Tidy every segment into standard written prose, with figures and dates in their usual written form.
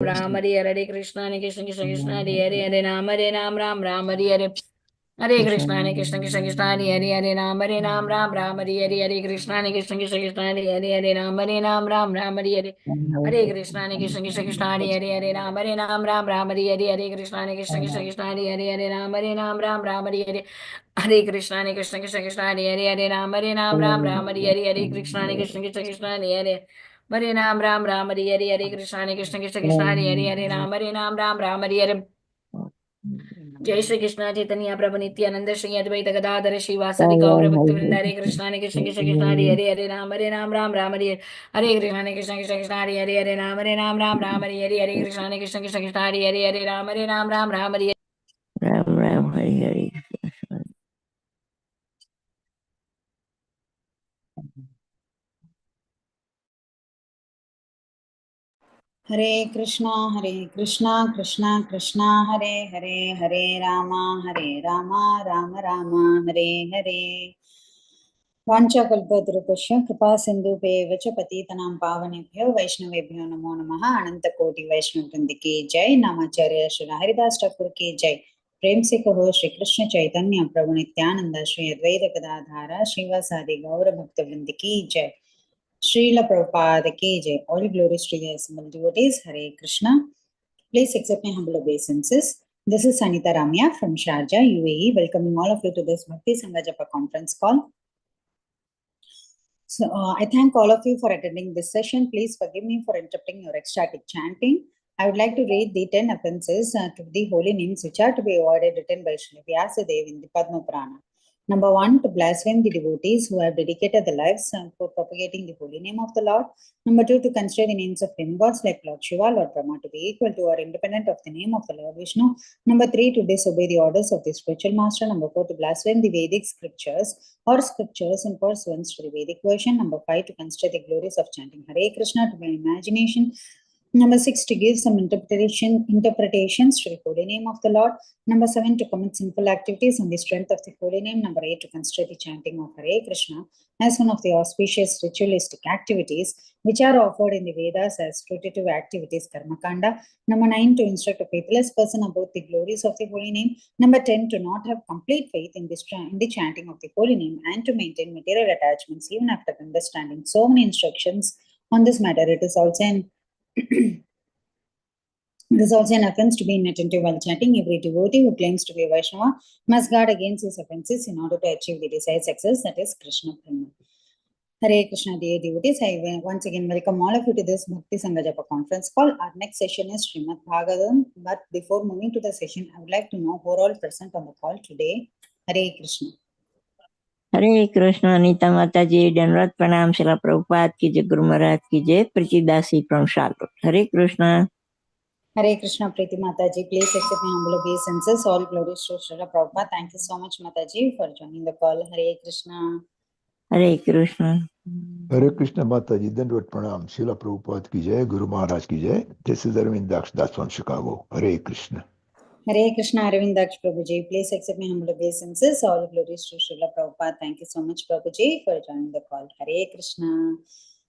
Ram Hare Hare Krishna Hare Krishna Krishna Krishna Hare Hare Hare Ram Ram Ram Hare Hare Hare Krishna Hare Krishna Krishna Krishna Hare Hare Ram Ram Ram Hare Hare Hare Krishna Hare Krishna Krishna Krishna Hare Hare Ram Ram Ram Hare Hare Hare Krishna Hare Krishna Krishna Krishna Hare Hare Ram Ram Ram Hare Hare Hare Krishna Hare Krishna Krishna Krishna Hare Hare Ram Ram Ram Hare Hare Hare Krishna Hare Krishna Krishna Krishna Hare Hare Ram Ram Hare Hare Hare Krishna Hare Krishna Krishna Krishna Hare Hare Hare Ram Ram Hare Hare Hare Krishna Hare Krishna Krishna Krishna Hare Hare Ram Hare Hare जय श्री कृष्ण चैतन्य प्रभु नित्यानंद श्री अद्वैत गदाधर श्रीवासादि गौर भक्तवृंद हरे कृष्ण कृष्ण कृष्ण कृष्ण हरे हरे हरे राम राम राम हरे हरे कृष्ण कृष्ण कृष्ण हरे हरे राम राम हरे हरे कृष्ण कृष्ण कृष्ण कृष्ण हरे राम राम हरे राम राम हरे हरे हरे कृष्णा कृष्णा कृष्णा हरे हरे हरे रामा राम राम हरे हरे वाञ्छाकल्पतरुभ्यश्च कृपा सिन्धुभ्येव च पतितनां पावनेभ्यो वैष्णवेभ्यो नमो नमः अनंतकोटि वैष्णव वृंद की जय। नामाचार्य श्री हरिदास ठाकुर की जय। प्रेम से कहो श्री कृष्ण चैतन्य प्रभु नित्यानंद श्री अद्वैत गदाधारा श्रीवासादि गौर भक्त वृंद की जय। Srila Prabhupada ki jai. All glories to the assembled devotees. Hare Krishna. Please accept my humble obeisances. This is Sanita Ramya from Sharjah, UAE, welcoming all of you to this Bhakti Sangha Japa conference call. So, I thank all of you for attending this session. Please forgive me for interrupting your ecstatic chanting. I would like to read the 10 offenses to the holy names which are to be avoided, written by Sri Vyasadeva in the Padma Purana. Number 1, to blaspheme the devotees who have dedicated their lives for propagating the holy name of the Lord. Number 2, to consider the names of demigods like Lord Shiva, Lord Brahma to be equal to or independent of the name of the Lord Vishnu. Number 3, to disobey the orders of the spiritual master. Number 4, to blaspheme the Vedic scriptures or scriptures in pursuance to the Vedic version. Number 5, to consider the glories of chanting Hare Krishna to the imagination. Number 6, to give some interpretations to the holy name of the Lord. Number 7, to commit sinful activities on the strength of the holy name. Number 8, to consider the chanting of Hare Krishna as one of the auspicious ritualistic activities which are offered in the Vedas as fruitive activities, Karma Kanda. Number 9, to instruct a faithless person about the glories of the holy name. Number 10, to not have complete faith in the chanting of the holy name and to maintain material attachments even after understanding so many instructions on this matter. It is also an offense to be inattentive while chanting. Every devotee who claims to be a Vaishnava must guard against his offenses in order to achieve the desired success, that is Krishna Prema. Hare Krishna, dear devotees. I once again welcome all of you to this Bhakti Sangha Japa conference call. Our next session is Srimad Bhagavatam. But before moving to the session, I would like to know who are all present on the call today. Hare Krishna. हरे कृष्ण अनीता माता जी दंडवत प्रणाम शिला प्रभुपाद की जय गुरु महाराज की जय Prachidasi from Charlotte Hare Krishna Hare Krishna, Preeti Mataji. Please accept my humble obeisances. All glories to Srila Prabhupada. Thank you so much, Mataji, for joining the call. Hare Krishna. हरे कृष्ण हरे कृष्ण माता जी दंडवत प्रणाम शिला प्रभुपाद की जय गुरु महाराज की जय this is Arvind Das from Chicago Hare Krishna Hare Krishna, Arvindaksh Prabhuji. Please accept my humble obeisances. All glories to Srila Prabhupada. Thank you so much, Prabhuji, for joining the call. Hare Krishna.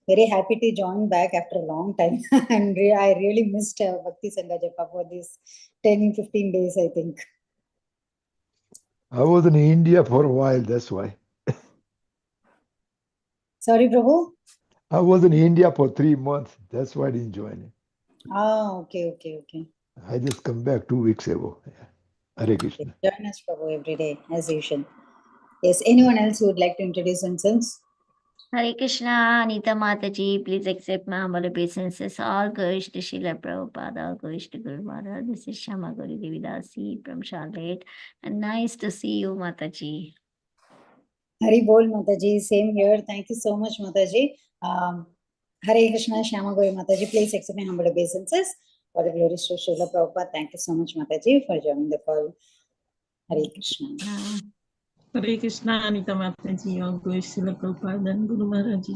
Very happy to join back after a long time. And I really missed Bhakti Sangha Japa for these 10-15 days, I think. I was in India for a while, that's why. Sorry, Prabhu? I was in India for 3 months, that's why I didn't join it. Ah, okay. I just come back 2 weeks ago. Hare Krishna. Join us, Prabhu, every day, as usual. Yes, anyone else who would like to introduce themselves? Hare Krishna, Anita Mataji, please accept my humble obeisances. All glories to Srila Prabhupada, all glories to Guru Maharaj. This is Shama Gauri Devidasi from Charlotte. And nice to see you, Mataji. Hari Bol, Mataji. Same here. Thank you so much, Mataji. Hare Krishna, Shama Gauri Mataji. Please accept my humble obeisances. For the glories to Srila Prabhupada. Thank you so much, Mataji, for joining the call. Hare Krishna. Hare Krishna, Anita Mataji, all glories to Srila Prabhupada and Guru Maharaj.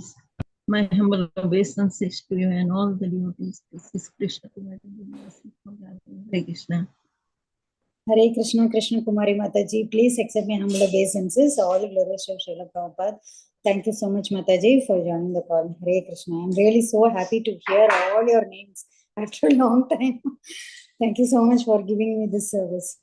My humble obeisances to you and all the devotees. This is Krishna Kumari. Hare Krishna. Hare Krishna, Krishna Kumari Mataji. Please accept my humble obeisances. All the glories to Srila Prabhupada. Thank you so much, Mataji, for joining the call. Hare Krishna. I'm really so happy to hear all your names after a long time. Thank you so much for giving me this service.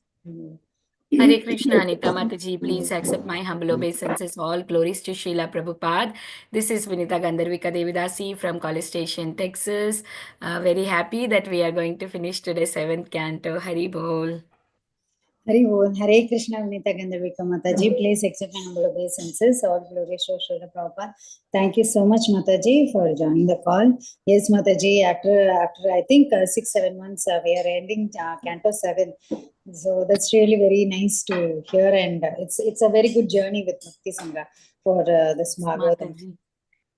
Hare Krishna, Anita Mataji, please accept my humble obeisances. All glories to Srila Prabhupada. This is Vinita Gandharvika Devidasi from College Station, Texas. Very happy that we are going to finish today's 7th canto. Hari Bol. Hari Bol. Hare Krishna, Vinita Gandharvika Mataji. Please accept my humble obeisances. All glories to Srila Prabhupada. Thank you so much, Mataji, for joining the call. Yes, Mataji, after I think 6-7 months, we are ending Canto 7. So that's really very nice to hear, and it's a very good journey with Bhakti Sangha for this Bhagavatam. Mataji.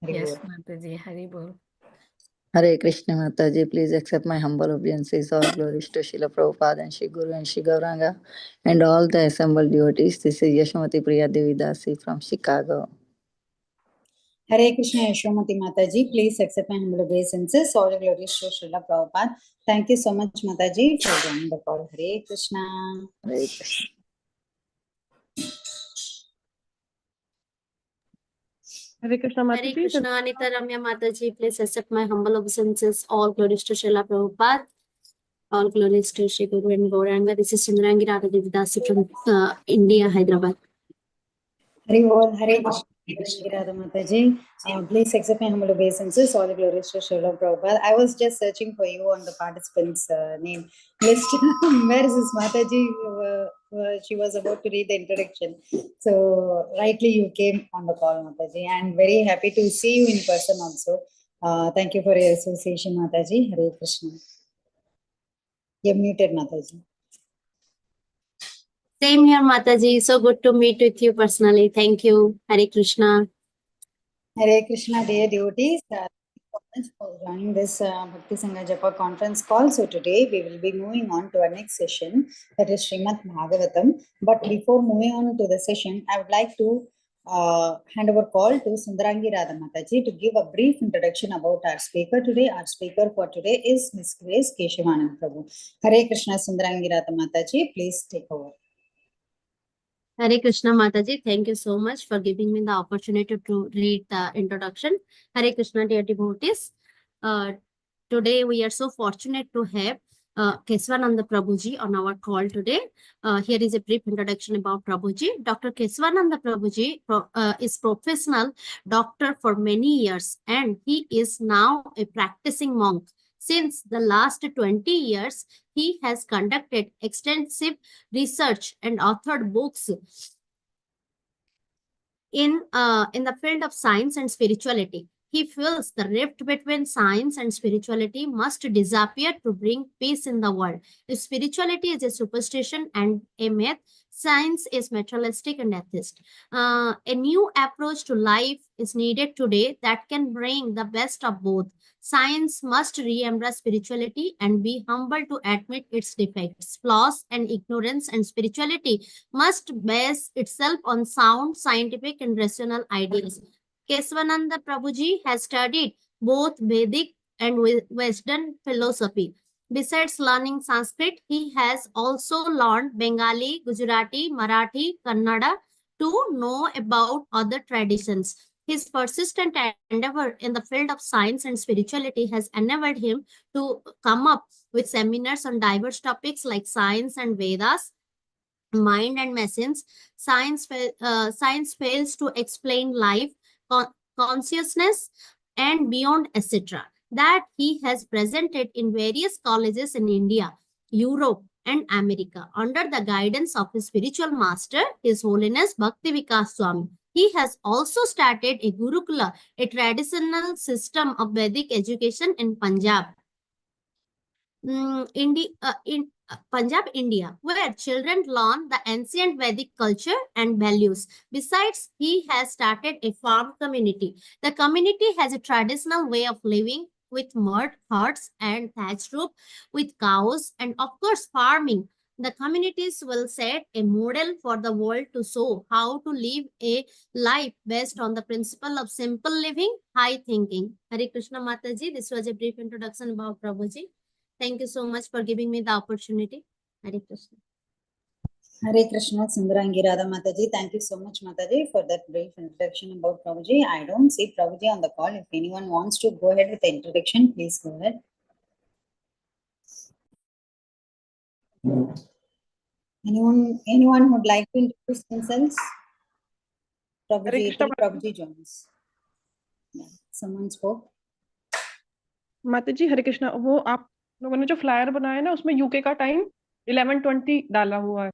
Hari Yes, Bol. Mataji. Hari Bol. Hare Krishna Mataji, please accept my humble obeisances. All glories to Srila Prabhupada and Shri Guru and Shri Gauranga and all the assembled devotees. This is Yashamati Priya Devidasi from Chicago. Hare Krishna, Yashomati Mataji, please accept my humble obeisances. All glories to Srila Prabhupada. Thank you so much, Mataji, for joining the call. Hare Krishna. Hare Krishna. Hare Krishna Hare Mataji. Krishna, Anita Ramya Mataji, please accept my humble obeisances. All glories to Srila Prabhupada. All glories to Shri Guru and Gauranga. This is Chandrangi Radha Devidasi from India, Hyderabad. Hari Bol. Hare Krishna. Radha Mataji, please accept my humble obeisances. All glories to Srila Prabhupada. I was just searching for you on the participants' name list. Where is this Mataji? She was about to read the introduction. So, rightly you came on the call, Mataji, and very happy to see you in person also. Thank you for your association, Mataji. Hare Krishna. You're muted, Mataji. Same here, Mataji. So good to meet with you personally. Thank you. Hare Krishna. Hare Krishna, dear devotees. Thank you so much for joining this Bhakti Sangha Japa conference call. So today we will be moving on to our next session, that is Srimad Bhagavatam. But before moving on to the session, I would like to hand over call to Sundarangi Radha Mataji to give a brief introduction about our speaker today. Our speaker for today is Ms. Grace Keshavanand Prabhu. Hare Krishna, Sundarangi Radha Mataji, please take over. Hare Krishna Mataji, thank you so much for giving me the opportunity to read the introduction. Hare Krishna, dear devotees. Today we are so fortunate to have Keshavanand Prabhuji on our call today. Here is a brief introduction about Prabhuji. Dr. Keshavanand Prabhuji is professional doctor for many years and he is now a practicing monk. Since the last 20 years, he has conducted extensive research and authored books in the field of science and spirituality. He feels the rift between science and spirituality must disappear to bring peace in the world. If spirituality is a superstition and a myth, science is materialistic and atheist. A new approach to life is needed today that can bring the best of both. Science must re-embrace spirituality and be humble to admit its defects, flaws, and ignorance, and spirituality must base itself on sound, scientific, and rational ideas. Keshavanand Prabhuji has studied both Vedic and Western philosophy. Besides learning Sanskrit, he has also learned Bengali, Gujarati, Marathi, Kannada to know about other traditions. His persistent endeavor in the field of science and spirituality has enabled him to come up with seminars on diverse topics like science and Vedas, mind and machines. Science fails to explain life, consciousness, and beyond, etc. That he has presented in various colleges in India, Europe, and America under the guidance of his spiritual master, His Holiness Bhakti Vikas Swami. He has also started a Gurukula, a traditional system of Vedic education in Punjab. Punjab, India, where children learn the ancient Vedic culture and values. Besides, he has started a farm community. The community has a traditional way of living with mud huts and thatched roof with cows and, of course, farming. The communities will set a model for the world to show how to live a life based on the principle of simple living, high thinking. Hare Krishna Mataji, this was a brief introduction about Prabhuji. Thank you so much for giving me the opportunity. Hare Krishna. Hare Krishna, Sundarangi Radha Mataji. Thank you so much, Mataji, for that brief introduction about Prabhuji. I don't see Prabhuji on the call. If anyone wants to go ahead with the introduction, please go ahead. Anyone would like to introduce themselves? Hare Prabhuji, Krishna, till Prabhuji joins. Yeah, someone spoke. माता जी हरे कृष्णा। वो आप लोगों ने जो flyer बनाया ना उसमें UK का टाइम 11:20 डाला हुआ है,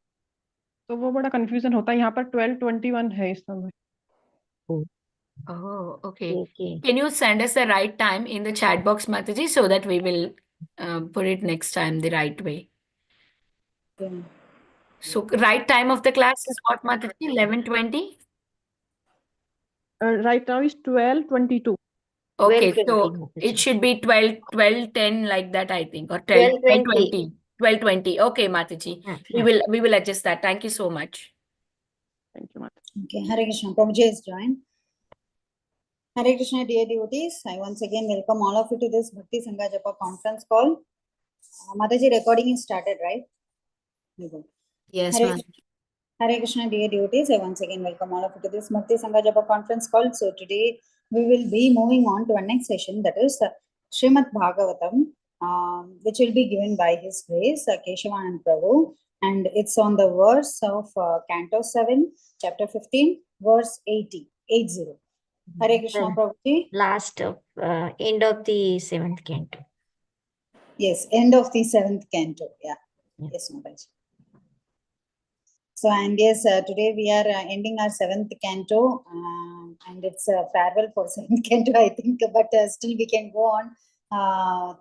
तो वो बड़ा कंफ्यूजन होता है। यहाँ पर 12:21 है इस समय। Oh, okay. Can you send us the right time in the chat box, Mataji, so that we will put it next time the right way? Yeah. So, right time of the class is what, Mataji? 11:20? Right now is 12:22. Okay, 12:20, so Mataji. it should be 12:10 like that, I think, or 12:20. 12:20. Okay, Mataji. We will adjust that. Thank you so much. Thank you, माता। Okay, Hare Krishna. Prabhuji has joined. Hare Krishna, dear devotees. I once again welcome all of you to this Bhakti Sangha Japa conference call. Mataji, recording is started, right? Yes, Hare, ma'am. Hare Krishna, dear devotees. I once again welcome all of you to this Bhakti Sangha Japa conference call. So today we will be moving on to our next session, that is Srimad Bhagavatam, which will be given by His Grace, Keshavanand Prabhu, and it's on the verse of Canto 7, Chapter 15, verse 80. Hare Krishna, Prabhuji. Last of end of the 7th canto. Yes, end of the 7th canto. Yeah. Yes, Mataji. So, and yes, today we are ending our 7th canto, and it's a farewell for 7th canto, I think, but still we can go on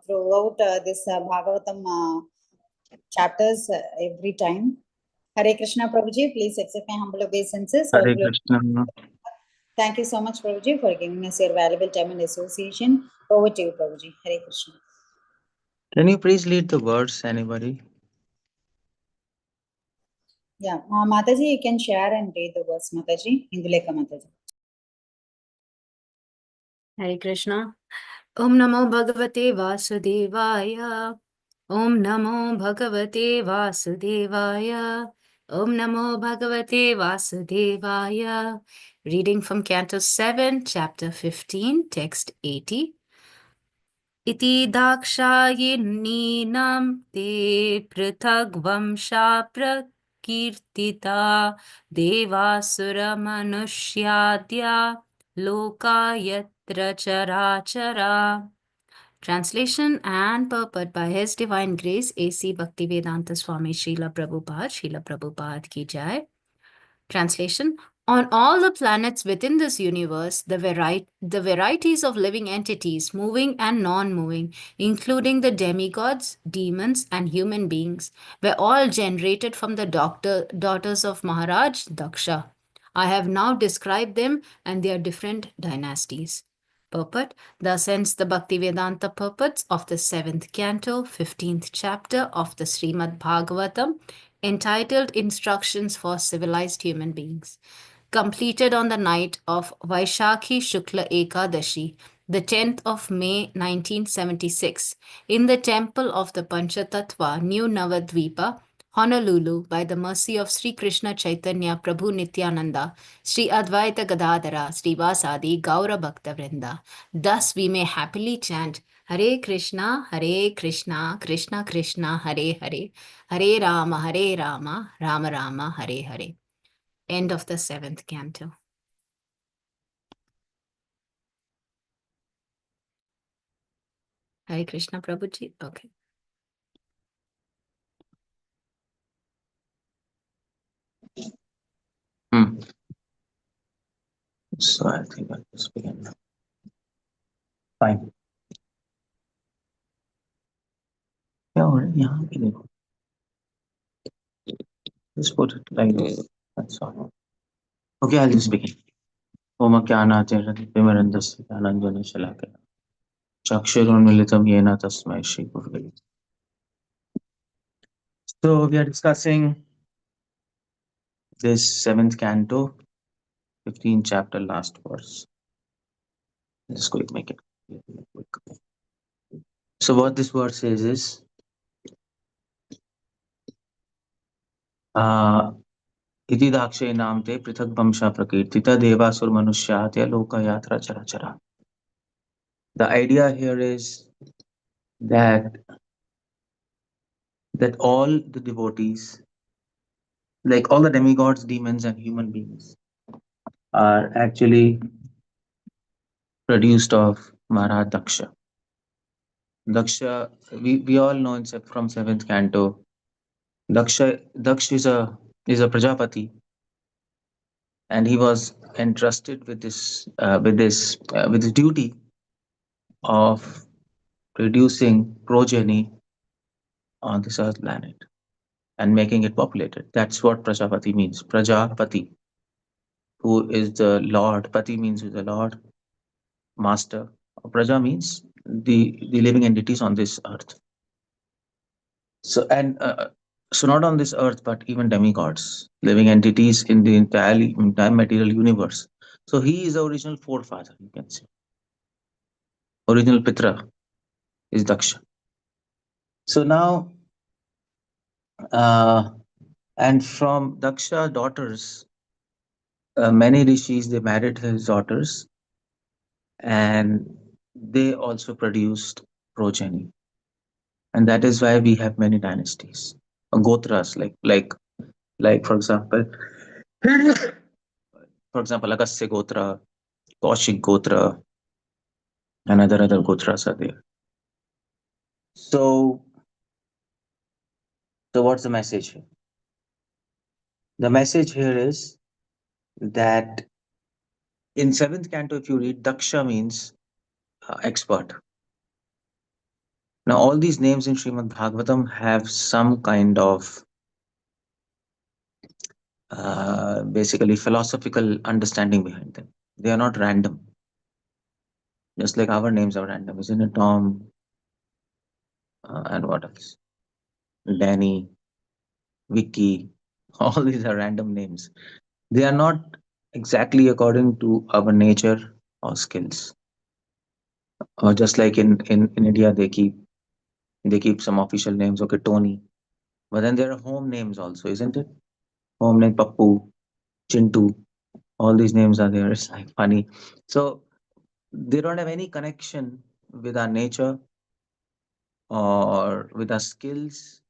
throughout this Bhagavatam chapters every time. Hare Krishna, Prabhuji, please accept my humble obeisances. Hare Krishna. Thank you so much, Prabhuji, for giving us your valuable time and association. Over to you, Prabhuji. Hare Krishna. Can you please lead the verse, anybody? Yeah, Mataji, you can share and read the verse, Mataji. Induleka Mataji. Hare Krishna. Om Namo Bhagavate Vasudevaya. Om Namo Bhagavate Vasudevaya. Om Namo Bhagavate Vasudevaya. Reading from Canto 7, Chapter 15, Text 80. Iti dakshayinam te prithagvamsha prakirtita devasura manusyadya lokayatra charachara. Translation and purport by His Divine Grace A.C. Bhaktivedanta Swami Srila Prabhupada ki jai. Translation: on all the planets within this universe, the varieties of living entities, moving and non-moving, including the demigods, demons, and human beings, were all generated from the daughters of Maharaj Daksha. I have now described them and their different dynasties. Purport: thus ends the Bhaktivedanta purports of the 7th canto, 15th chapter of the Srimad Bhagavatam, entitled Instructions for Civilized Human Beings, completed on the night of Vaishakhi Shukla Ekadashi, the 10th of May 1976, in the temple of the Panchatattva, New Navadvipa, Honolulu, by the mercy of Sri Krishna Chaitanya Prabhu Nityananda, Sri Advaita Gadadhara, Srivasadi Gaura Bhakta Vrinda. Thus we may happily chant Hare Krishna, Krishna Krishna, Hare Hare, Hare Rama, Rama Rama, Hare Hare. End of the 7th canto. Hare Krishna, Prabhuji. Okay. So I think I'll just begin now. Fine. Just put it like this. That's all. Okay, I'll just begin. Om Kyanatimirandasya Ananjana Shalakaya Chakshurunmilitam Yena Tasmai Shri Gurave. So we are discussing this 7th canto, 15th chapter, last verse. Just quick make it quick. So what this verse says is Iti dakshay namte prithak vamsha prakirtita devasur manusyatya lokayatra charachara. The idea here is that that all the devotees, like all the demigods, demons, and human beings, are actually produced of Maharaj Daksha. Daksha, we all know from seventh canto. Daksh is a Prajapati, and he was entrusted with this duty of producing progeny on this earth planet and making it populated. That's what Prajapati means. Prajapati, who is the Lord. Pati means who is the Lord, Master. Praja means the living entities on this earth. So not on this earth, but even demigods, living entities in the entire material universe. So he is the original forefather, you can say. Original Pitra is Daksha. So now, and from Daksha daughters, many rishis, they married his daughters, and they also produced progeny, and that is why we have many dynasties, gotras, like for example, Agastya Gotra, Kaushik Gotra, and other Gotras are there. So what's the message here? The message here is that in seventh canto, if you read, Daksha means expert. Now, all these names in Srimad Bhagavatam have some kind of basically philosophical understanding behind them. They are not random. Just like our names are random, isn't it? Tom, and what else? Danny, Vicky, all these are random names. They are not exactly according to our nature or skills. Or just like in India, they keep some official names. Okay, Tony, but then there are home names also, isn't it? Home name Pappu, Chintu. All these names are there. It's like funny. So they don't have any connection with our nature or with our skills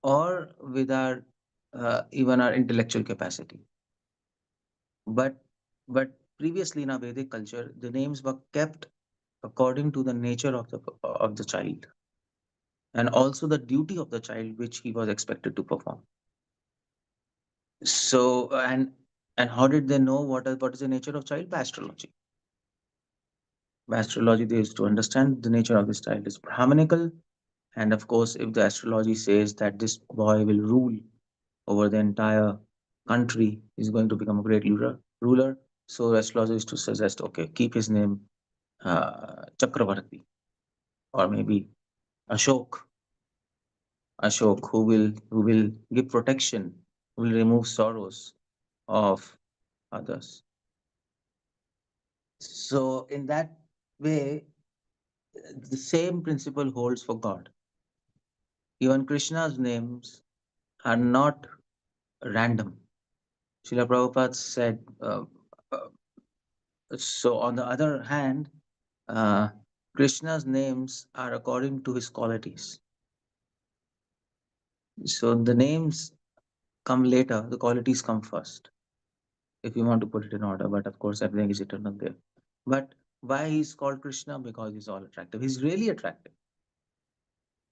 or with our even our intellectual capacity. But previously in our Vedic culture, the names were kept according to the nature of the child, and also the duty of the child which he was expected to perform. So and how did they know what is the nature of child? By astrology. By astrology, they used to understand the nature of this child is Brahmanical, and of course, if the astrology says that this boy will rule over the entire country, he's going to become a great ruler. So astrology used to suggest, okay, keep his name Chakravarti, or maybe Ashok. Ashok, who will give protection, who will remove sorrows of others. So in that way, the same principle holds for God. Even Krishna's names are not random. Srila Prabhupada said, so on the other hand, Krishna's names are according to his qualities. So the names come later, the qualities come first, if you want to put it in order. But of course, everything is eternal there. But why he's called Krishna? Because he's all attractive. He's really attractive.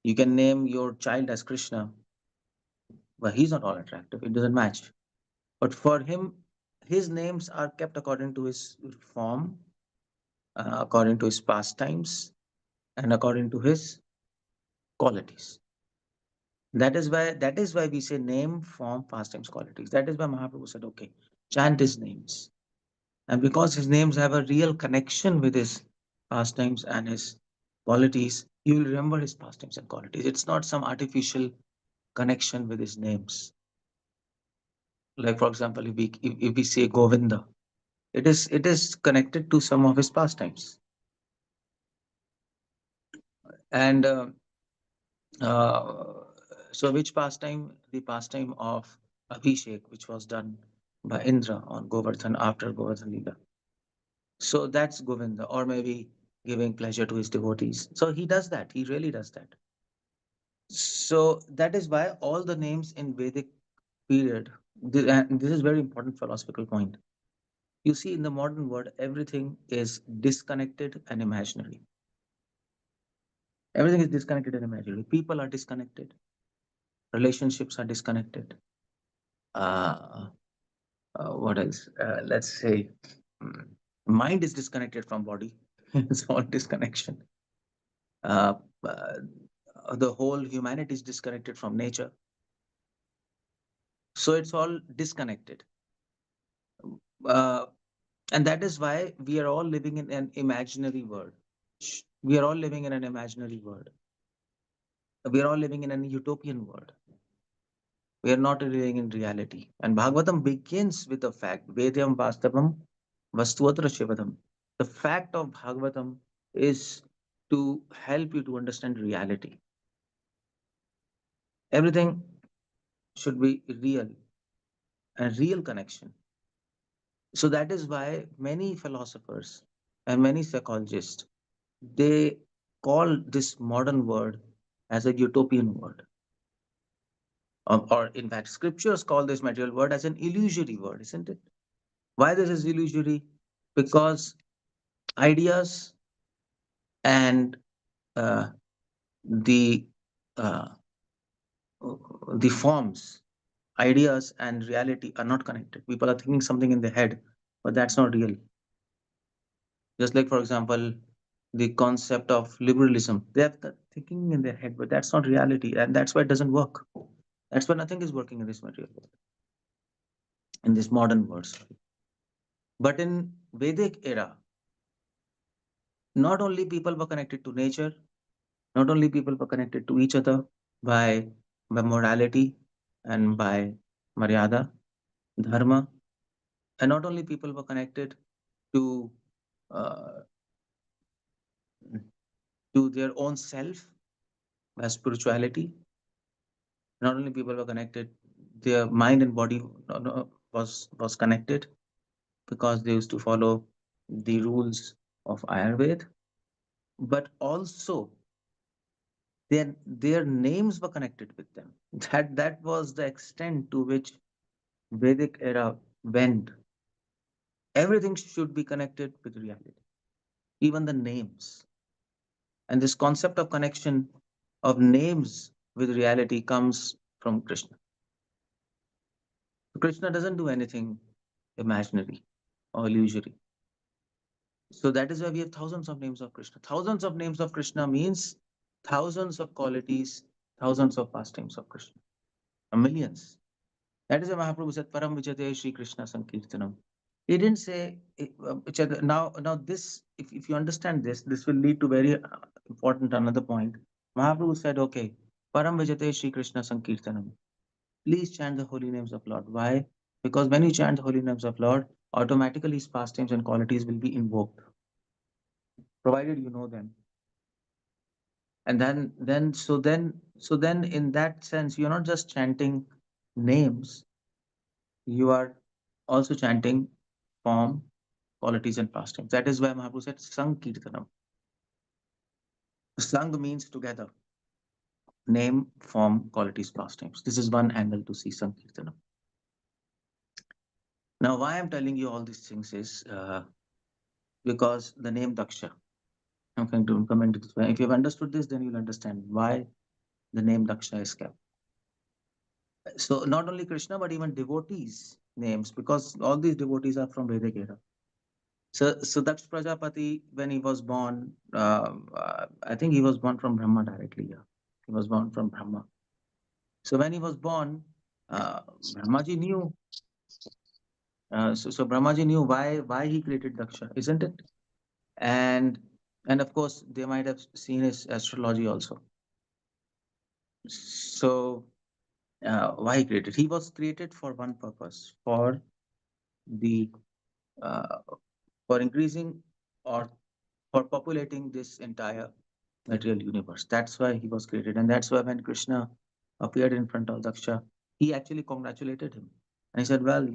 You can name your child as Krishna, but he's not all attractive. It doesn't match. But for him, his names are kept according to his form, according to his pastimes, and according to his qualities. That is why we say name, form, pastimes, qualities. That is why Mahaprabhu said, okay, chant his names. And because his names have a real connection with his pastimes and his qualities, you will remember his pastimes and qualities. It's not some artificial connection with his names. Like for example, if we say Govinda, it is connected to some of his pastimes. And so which pastime? The pastime of Abhishek, which was done by Indra on Govardhan after Govardhan Leela. So that's Govinda, or maybe giving pleasure to his devotees. So he does that. He really does that. So that is why all the names in Vedic period, and this is very important philosophical point. You see, in the modern world, everything is disconnected and imaginary. Everything is disconnected and imaginary. People are disconnected. Relationships are disconnected. What else? Let's say mind is disconnected from body. It's all disconnection. Uh, uh, the whole humanity is disconnected from nature. So it's all disconnected. Uh, and that is why we are all living in an imaginary world. We are all living in an imaginary world. We are all living in an utopian world. We are not living in reality. And Bhagavatam begins with the fact, Vedyam Vastavam Vastuatra Shivadam. The fact of Bhagavatam is to help you to understand reality. Everything should be real, a real connection. So that is why many philosophers and many psychologists, they call this modern world as a utopian world. Or in fact, scriptures call this material world as an illusory world, isn't it? Why this is illusory? Because ideas and uh, the uh, the forms, ideas and reality are not connected. People are thinking something in their head, but that's not real. Just like, for example, the concept of liberalism, they have thinking in their head, but that's not reality, and that's why it doesn't work. That's why nothing is working in this material world, in this modern world. Sorry. But in Vedic era, not only people were connected to nature, not only people were connected to each other by morality and by maryada, dharma, and not only people were connected to uh, their own self by spirituality. Not only people were connected, their mind and body was connected because they used to follow the rules of Ayurveda, but also their names were connected with them. That was the extent to which Vedic era went. Everything should be connected with reality, even the names. And this concept of connection of names with reality comes from Krishna. Krishna doesn't do anything imaginary or illusory. So that is why we have thousands of names of Krishna. Thousands of names of Krishna means thousands of qualities, thousands of pastimes of Krishna. Millions. That is why Mahaprabhu said, Param Vijate Shri Krishna Sankirtanam. He didn't say, now this, if you understand this, this will lead to very important another point. Mahaprabhu said, okay, Param Vijate Shri Krishna Sankirtanam. Please chant the holy names of Lord. Why? Because when you chant the holy names of Lord, automatically his pastimes and qualities will be invoked, provided you know them. And then in that sense, you're not just chanting names, you are also chanting form, qualities, and pastimes. That is why Mahaprabhu said Sankirtanam. Sang means together. Name, form, qualities, pastimes. This is one angle to see Sankirtanam. Now, why I'm telling you all these things is because the name Daksha. I'm going to come into this. If you've understood this, then you'll understand why the name Daksha is kept. So not only Krishna, but even devotees' names, because all these devotees are from Vedic era. So Daksh Prajapati, when he was born, I think he was born from Brahma directly. Yeah, he was born from Brahma. So when he was born, Brahmaji knew. So Brahmaji knew why he created Daksha, isn't it? And of course they might have seen his astrology also. So why he created? He was created for one purpose, for the for increasing or for populating this entire material universe. That's why he was created, and that's why when Krishna appeared in front of Daksha, he actually congratulated him, and he said, "Well,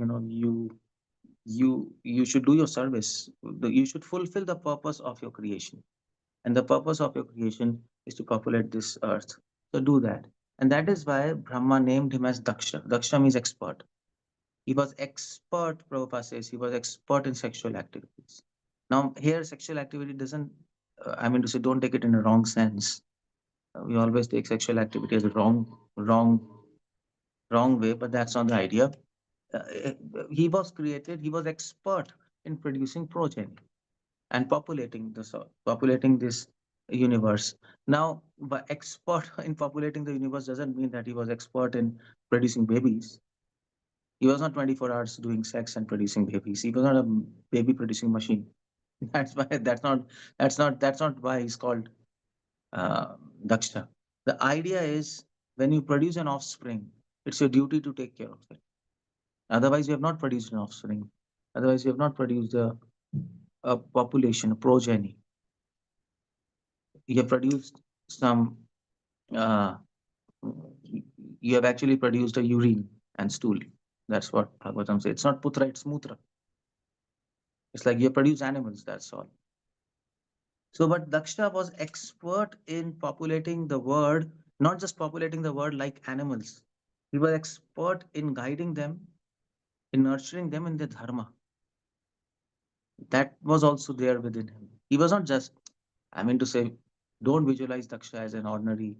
you should do your service. You should fulfill the purpose of your creation, and the purpose of your creation is to populate this earth. So do that." And that is why Brahma named him as Daksha. Daksha means expert. He was expert, Prabhupada says, he was expert in sexual activities. Now, here sexual activity doesn't, I mean to say, don't take it in a wrong sense. We always take sexual activity as a wrong way, but that's not the idea. He was expert in producing progeny and populating populating this universe. Now, but expert in populating the universe doesn't mean that he was expert in producing babies. He was not 24 hours doing sex and producing babies. He was not a baby producing machine. That's not why he's called Daksha. The idea is when you produce an offspring, it's your duty to take care of it. Otherwise, you have not produced an offspring. Otherwise, you have not produced a population, a progeny. You have produced some. Uh, you have actually produced a urine and stool. That's what Bhagavatam says. It's not putra, it's mutra. It's like you produce animals, that's all. So, but Daksha was expert in populating the world, not just populating the world like animals. He was expert in guiding them, in nurturing them in their dharma. That was also there within him. He was not just, I mean to say, don't visualize Daksha as an ordinary,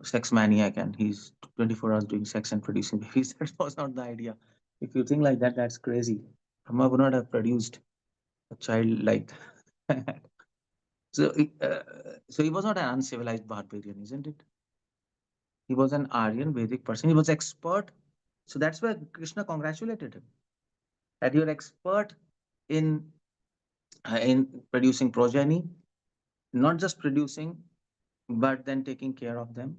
sex maniac and he's 24 hours doing sex and producing babies. That was not the idea. If you think like that, that's crazy. Brahma would not have produced a child like that. So, so he was not an uncivilized barbarian, isn't it? He was an Aryan Vedic person. He was expert. So that's why Krishna congratulated him that you're expert in producing progeny, not just producing, but then taking care of them,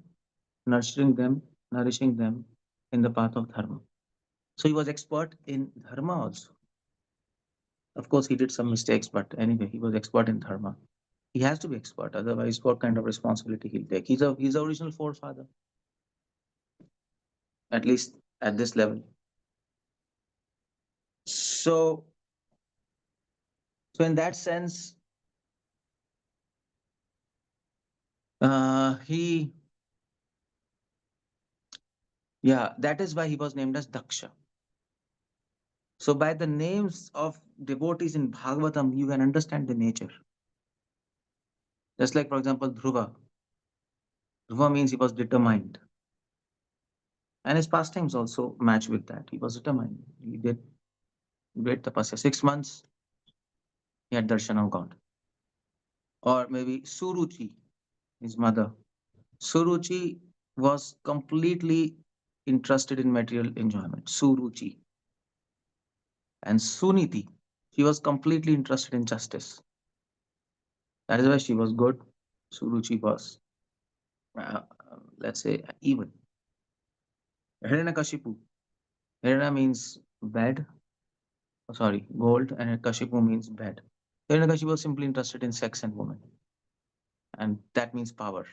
nurturing them, nourishing them in the path of dharma. So he was expert in dharma also. Of course, he did some mistakes, but anyway, he was expert in dharma. He has to be expert, otherwise, what kind of responsibility he'll take? He's the original forefather, at least at this level. So in that sense, that is why he was named as Daksha. So by the names of devotees in Bhagavatam, you can understand the nature. Just like, for example, Dhruva. Dhruva means he was determined. And his pastimes also match with that. He was determined. He did great tapasya. 6 months, he had darshan of God. Or maybe Suruchi, his mother. Suruchi was completely interested in material enjoyment. Suruchi. And Suniti, she was completely interested in justice. That is why she was good. Suruchi was, let's say, evil. Hiranyakashipu. Hiranya means bed. Oh, sorry, gold, and Kashipu means bed. Hiranyakashipu was simply interested in sex and women. And that means power.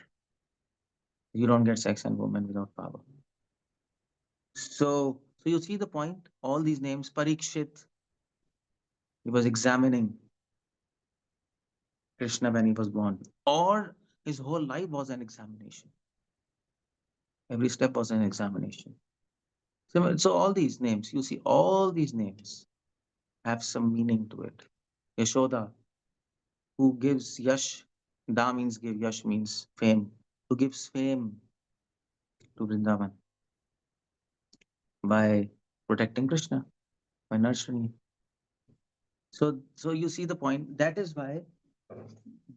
You don't get sex and women without power. So you see the point. All these names, Parikshit, he was examining Krishna when he was born, or his whole life was an examination. Every step was an examination. So all these names, you see, all these names have some meaning to it. Yashoda, who gives yash, da means give, yash means fame, who gives fame to Vrindavan by protecting Krishna, by nurturing him. So you see the point. That is why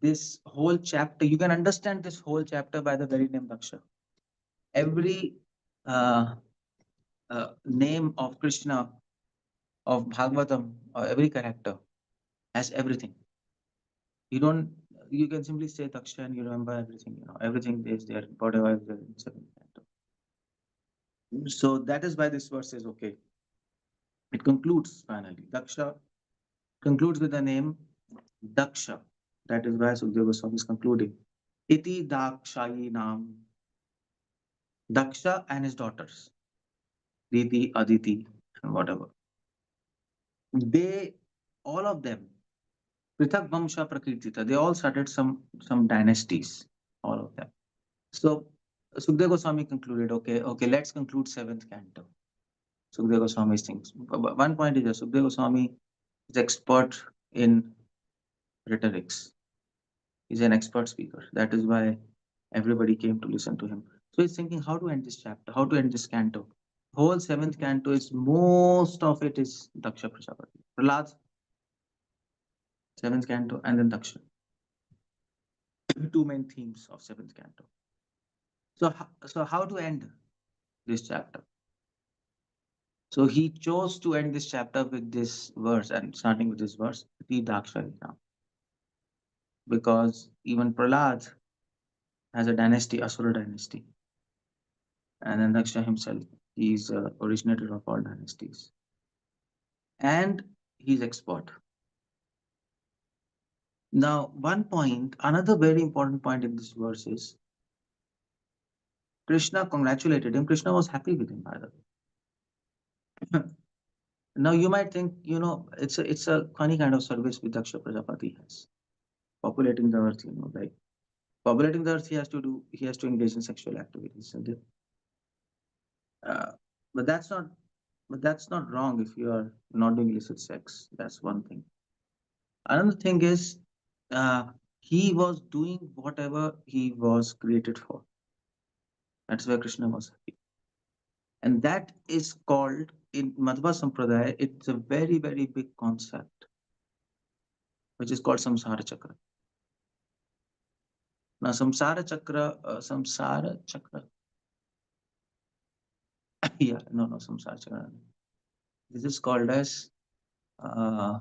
this whole chapter, you can understand this whole chapter by the very name Daksha. Every name of Krishna, of Bhagavatam, or every character has everything. You can simply say Daksha and you remember everything, everything is there, whatever is there in second canto. So that is why this verse is okay. It concludes finally. Daksha concludes with the name Daksha. That is why Sukadeva Goswami is concluding. Iti Dakshayi Nam. Daksha and his daughters, Diti, Aditi, and whatever. They, all of them, Prithak Vamsha Prakritita, they all started some dynasties, all of them. So Sukadeva Goswami concluded, okay, let's conclude 7th canto. Sukadeva Goswami's things. One point is that Sukadeva Goswami is expert in rhetorics. He's an expert speaker. That is why everybody came to listen to him. So he's thinking how to end this chapter, how to end this canto. Whole 7th canto is, most of it is Daksha Prajapati. Prahlad, 7th canto, and then Daksha. Two main themes of 7th canto. So how to end this chapter? So he chose to end this chapter with this verse, and starting with this verse, Ti Daksha, because even Prahlad has a dynasty, Asura dynasty. And then Daksha himself, he's originator of all dynasties. And he's expert. Now, one point, another very important point in this verse is Krishna congratulated him. Krishna was happy with him, by the way. Now you might think, it's a funny kind of service with Daksha Prajapati has. Populating the earth, like populating the earth, he has to engage in sexual activities. Isn't it? But that's not wrong if you are not doing illicit sex. That's one thing. Another thing is, he was doing whatever he was created for. That's why Krishna was happy. And that is called, in Madhva Sampradaya, it's a very, very big concept, which is called Samsara Chakra. Now, Samsara Chakra, yeah, no, Samsara Chakra. This is called as, I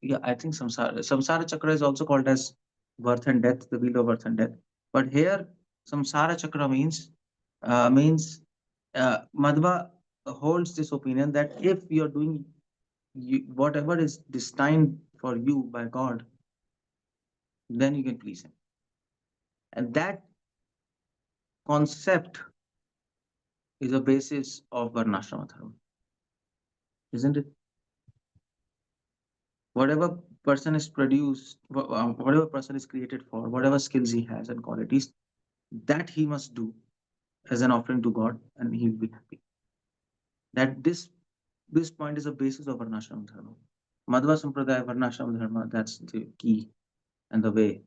think Samsara Chakra is also called as birth and death, the wheel of birth and death. But here, Samsara Chakra means Madhva holds this opinion that if you're doing whatever is destined for you by God, then you can please him. And that concept is a basis of Varnashrama Dharma, isn't it? Whatever person is produced, whatever person is created for, whatever skills he has and qualities, that he must do as an offering to God, and he'll be happy. That this point is a basis of Varnashrama Dharma. Madhva Sampradaya, Varnashrama Dharma, that's the key and the way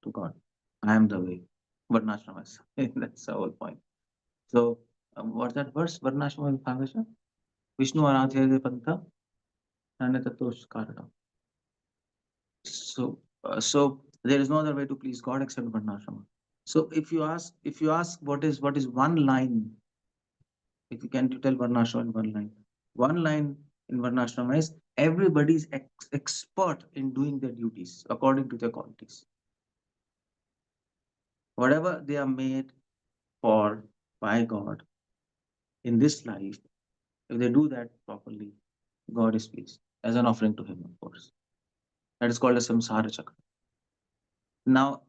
to God. I am the way. Varnashrama is that's the whole point. So what's that verse? Varnashrama Bhagasha? Vishnu Aradhya Panta Nanatatosh Karana. So there is no other way to please God except Varnashrama. So if you ask what is one line, if you can tell Varnashrama in one line. One line in Varnashrama is everybody is expert in doing their duties according to their qualities. Whatever they are made for by God in this life, if they do that properly, God is pleased as an offering to him, of course. That is called a samsara chakra. Now,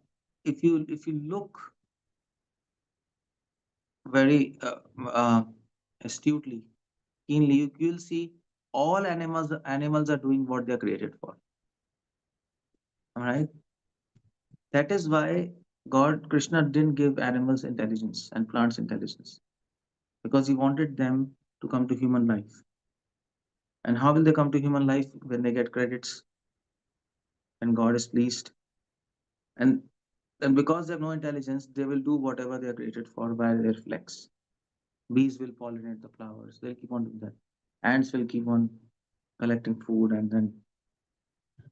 if you look very astutely, keenly, you'll see all animals are doing what they are created for. All right. That is why Krishna didn't give animals intelligence and plants intelligence, because he wanted them to come to human life. And how will they come to human life? When they get credits and God is pleased. And because they have no intelligence, they will do whatever they are created for by their flex. Bees will pollinate the flowers. They'll keep on doing that. Ants will keep on collecting food and then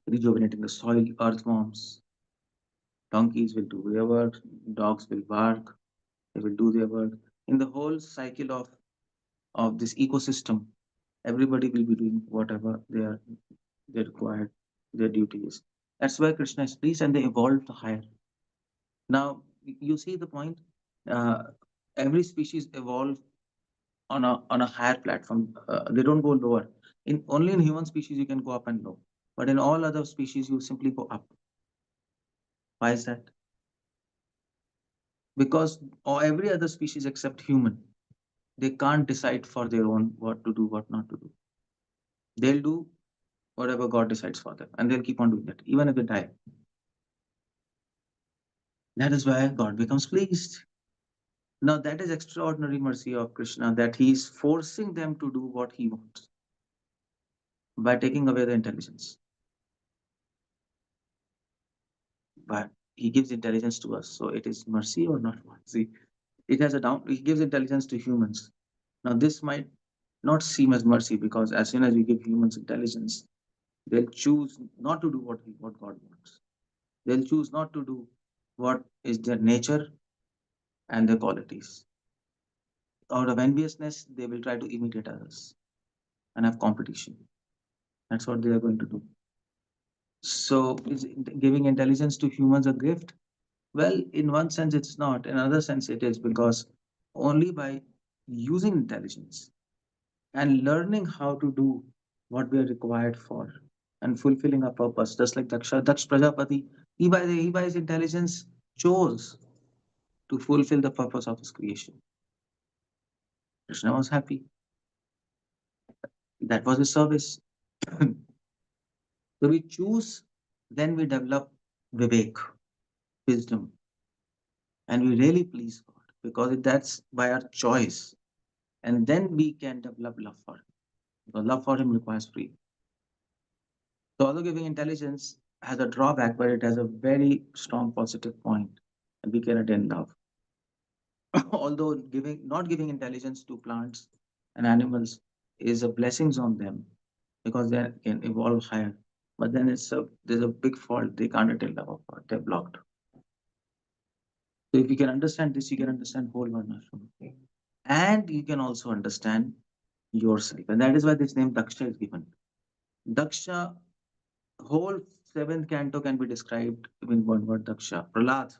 rejuvenating the soil, earthworms. Donkeys will do their work. Dogs will bark. They will do their work. In the whole cycle of this ecosystem, everybody will be doing whatever they required, their duty is. That's why Krishna is pleased, and they evolved higher. Now you see the point. Every species evolve on a higher platform. They don't go lower. Only in human species you can go up and low, but in all other species you simply go up. Why is that? Because every other species except human, they can't decide for their own what to do, what not to do. They'll do whatever God decides for them, and they'll keep on doing that even if they die. That is why God becomes pleased. Now that is extraordinary mercy of Krishna, that he is forcing them to do what he wants by taking away the intelligence. But he gives intelligence to us, so it is mercy or not mercy? It has a down. He gives intelligence to humans. Now this might not seem as mercy, because as soon as we give humans intelligence, they'll choose not to do what God wants. They'll choose not to do what is their nature and their qualities. Out of enviousness, they will try to imitate others and have competition. That's what they are going to do. So is giving intelligence to humans a gift? Well, in one sense it's not. In another sense it is, because only by using intelligence and learning how to do what we are required for and fulfilling our purpose, just like Daksh Prajapati, he by his intelligence chose to fulfill the purpose of his creation. Krishna was happy. That was his service. So we choose, then we develop vivek, wisdom, and we really please God, because that's by our choice. And then we can develop love for him, because love for him requires freedom. So although giving intelligence has a drawback, but it has a very strong positive point, and we can attain love. Although not giving intelligence to plants and animals is a blessings on them, because they can evolve higher. But then there's a big fault. They can't attain love of God. They're blocked. So if you can understand this, you can understand whole Varnashram. And you can also understand yourself. And that is why this name Daksha is given. Daksha, whole seventh canto can be described in one word, Daksha. Prahlad.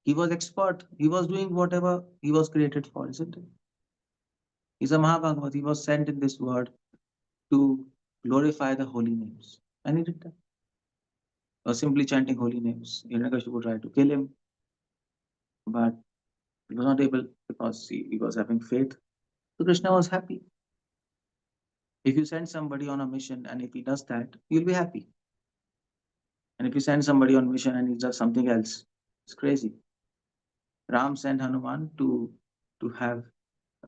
He was expert. He was doing whatever he was created for, isn't it? He's a Mahabhagavat. He was sent in this world to glorify the holy names. And he did that. He was simply chanting holy names. Hiranyakashipu tried to kill him, but he was not able, because he was having faith. So Krishna was happy. If you send somebody on a mission and if he does that, you'll be happy. And if you send somebody on mission and he does something else, it's crazy. Ram sent Hanuman to have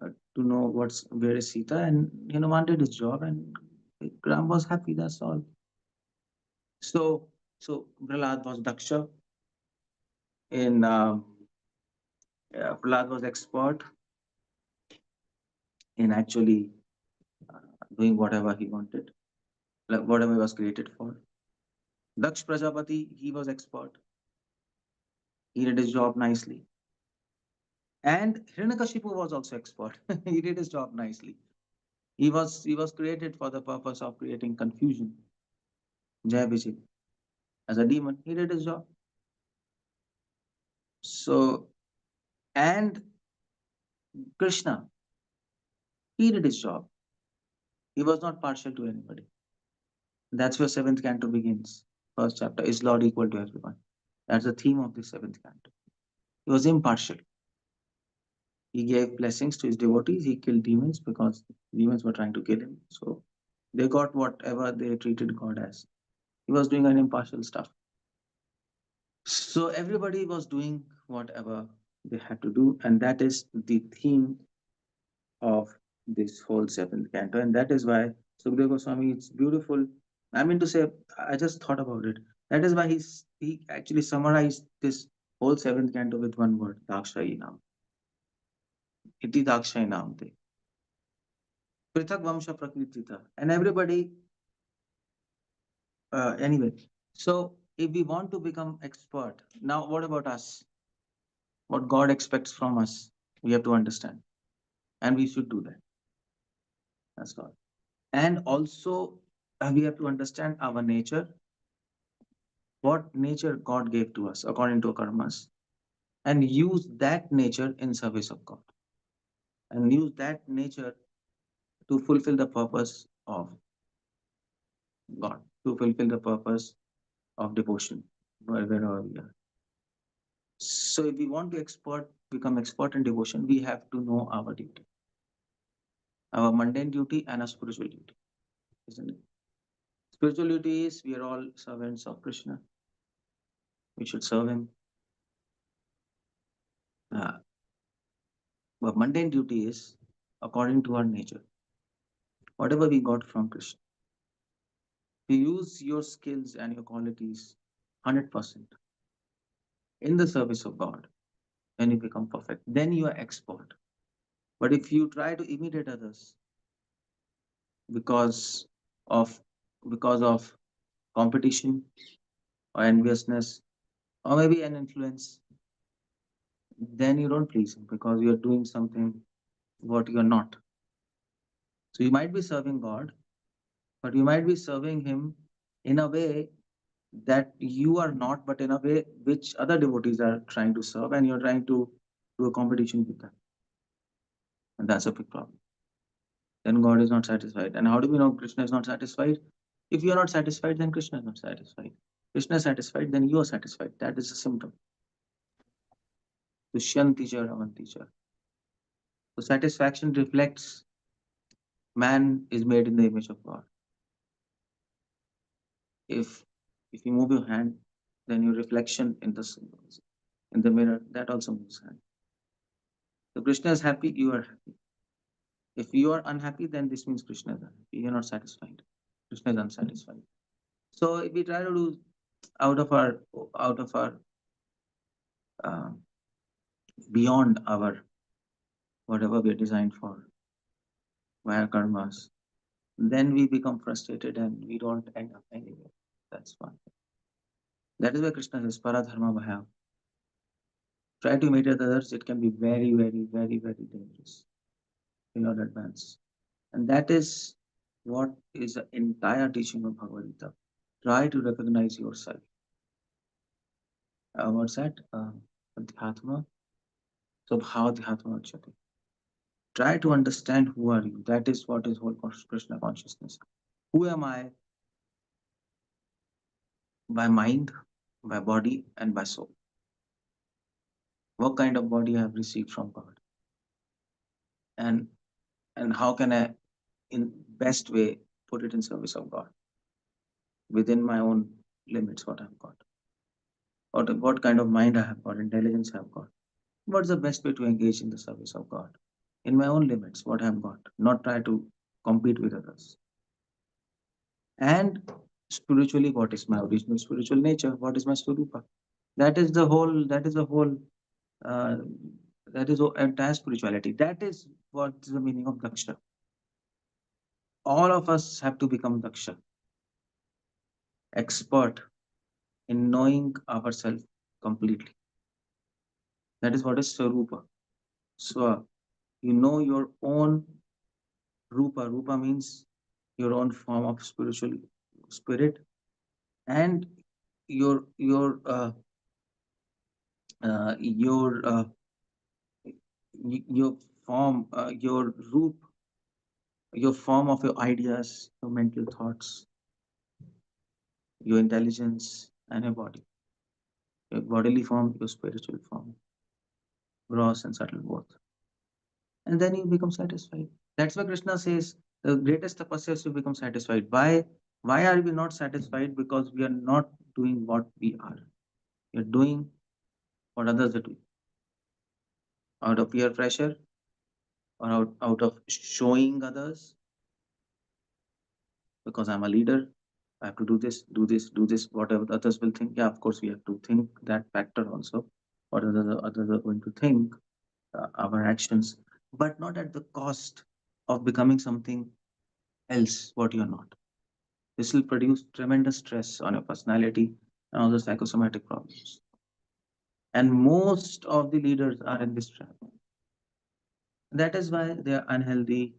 to know where is Sita, and Hanuman did his job, and Ram was happy. That's all. So Prahlad was Daksha. Prahlad was expert in actually doing whatever he wanted, like whatever he was created for. Daksh Prajapati, he was expert. He did his job nicely. And Hiranyakashipu was also expert. He did his job nicely. He was created for the purpose of creating confusion. Jai Vijay. As a demon, he did his job. So, and Krishna, he did his job. He was not partial to anybody. That's where seventh canto begins. First chapter, is Lord equal to everyone? That's the theme of the seventh canto. He was impartial. He gave blessings to his devotees. He killed demons because demons were trying to kill him. So they got whatever they treated God as. He was doing an impartial stuff. So everybody was doing whatever they had to do, and that is the theme of this whole seventh canto. And that is why Sukadeva Goswami, it's beautiful. I mean to say, I just thought about it. That is why he actually summarized this whole seventh canto with one word, Dakshayi Nam. Iti Dakshayi Nam Te. Prithak Vamsha Prakritita. And everybody, anyway. So if we want to become expert, now what about us? What God expects from us, we have to understand. And we should do that. That's all. And also, we have to understand our nature, what nature God gave to us according to karmas, and use that nature in service of God. And use that nature to fulfill the purpose of God, to fulfill the purpose of devotion, wherever we are. So if we want to become expert in devotion, we have to know our duty, our mundane duty and our spiritual duty, isn't it? Spiritual duty is we are all servants of Krishna. We should serve him. But mundane duty is according to our nature. Whatever we got from Krishna. You use your skills and your qualities 100% in the service of God, then you become perfect. Then you are expert. But if you try to imitate others because of competition or enviousness or maybe an influence, then you don't please him because you are doing something what you are not. So you might be serving God, but you might be serving him in a way that you are not, but in a way which other devotees are trying to serve, and you're trying to do a competition with them. And that's a big problem. Then God is not satisfied. And how do we know Krishna is not satisfied? If you are not satisfied, then Krishna is not satisfied. Krishna is satisfied, then you are satisfied. That is a symptom. Dushyanti cha ravanti cha. So satisfaction reflects man is made in the image of God. If you move your hand, then your reflection in the mirror, that also moves hand. So Krishna is happy, you are happy. If you are unhappy, then this means Krishna is unhappy. You are not satisfied. Krishna is unsatisfied. So if we try to do out of our beyond our whatever we are designed for via karmas, then we become frustrated and we don't end up anywhere. That's one thing. That is why Krishna says paradharma bhaya. Try to imitate others, it can be very, very, very, very dangerous. You not advance. And that is what is the entire teaching of Bhagavad Gita. Try to recognize yourself. What's that? Adhyatma. So bhavadhyatma uchyate. Try to understand who are you. That is what is whole Krishna consciousness. Who am I? By mind, by body, and by soul. What kind of body I have received from God? And how can I, in best way, put it in service of God? Within my own limits, what I've got. What kind of mind I have got, intelligence I have got. What's the best way to engage in the service of God? In my own limits, what I have got. Not try to compete with others. And spiritually, what is my original spiritual nature? What is my swarupa? That is the entire spirituality. That is what is the meaning of Daksha. All of us have to become Daksha, expert in knowing ourselves completely. That is what is Swarupa. So you know your own Rupa. Rupa means your own form of spiritual spirit, and your form, your roop, your form of your ideas, your mental thoughts, your intelligence, and your body. Your bodily form, your spiritual form, gross and subtle both. And then you become satisfied. That's why Krishna says the greatest tapasya is to become satisfied. Why are we not satisfied? Because we are not doing what we are. We are doing what others are doing. Out of peer pressure or out of showing others. Because I'm a leader, I have to do this, whatever others will think. Yeah, of course, we have to think that factor also. What others are going to think, our actions, but not at the cost of becoming something else what you're not. This will produce tremendous stress on your personality and all the psychosomatic problems. And most of the leaders are in this trap. That is why they are unhealthy.